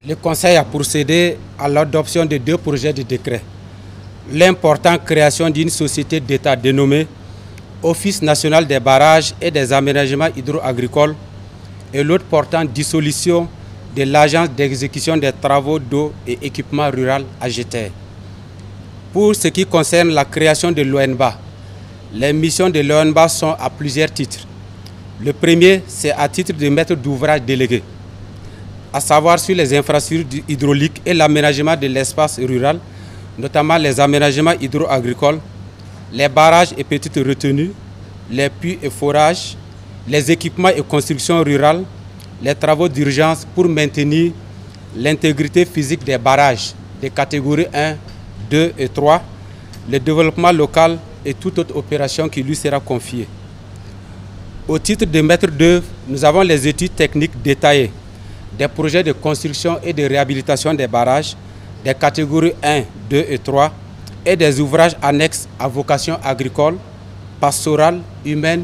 Le Conseil a procédé à l'adoption de deux projets de décret. L'importante création d'une société d'État dénommée Office national des barrages et des aménagements hydro-agricoles et l'autre portant dissolution de l'Agence d'exécution des travaux d'eau et équipement rural AGETER. Pour ce qui concerne la création de l'ONBA, les missions de l'ONBA sont à plusieurs titres. Le premier, c'est à titre de maître d'ouvrage délégué, à savoir sur les infrastructures hydrauliques et l'aménagement de l'espace rural, notamment les aménagements hydro-agricoles, les barrages et petites retenues, les puits et forages, les équipements et constructions rurales, les travaux d'urgence pour maintenir l'intégrité physique des barrages des catégories 1, 2 et 3, le développement local et toute autre opération qui lui sera confiée. Au titre de maître d'œuvre, nous avons les études techniques détaillées des projets de construction et de réhabilitation des barrages des catégories 1, 2 et 3 et des ouvrages annexes à vocation agricole, pastorale, humaine,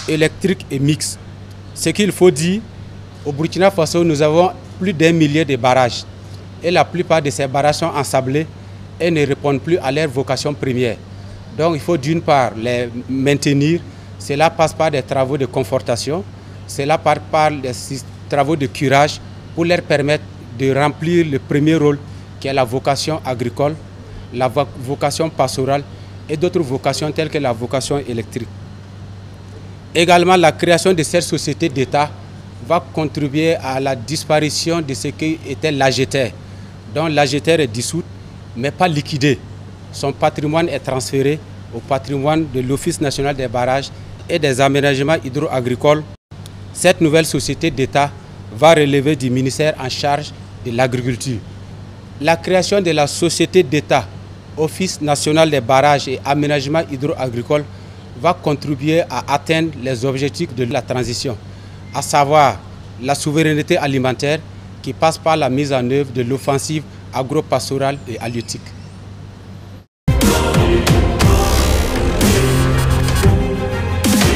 électrique et mixte. Ce qu'il faut dire, au Burkina Faso, nous avons plus d'1 millier de barrages et la plupart de ces barrages sont ensablés et ne répondent plus à leur vocation première. Donc il faut d'une part les maintenir, cela passe par des travaux de confortation, cela passe par des travaux de curage pour leur permettre de remplir le premier rôle qui est la vocation agricole, la vocation pastorale et d'autres vocations telles que la vocation électrique. Également, la création de cette société d'État va contribuer à la disparition de ce qui était l'AGETER, dont l'AGETER est dissoute mais pas liquidée. Son patrimoine est transféré au patrimoine de l'Office national des barrages et des aménagements hydro-agricoles. Cette nouvelle société d'État va relever du ministère en charge de l'agriculture. La création de la société d'État, Office national des barrages et aménagements hydro-agricoles, va contribuer à atteindre les objectifs de la transition, à savoir la souveraineté alimentaire qui passe par la mise en œuvre de l'offensive agro-pastorale et halieutique.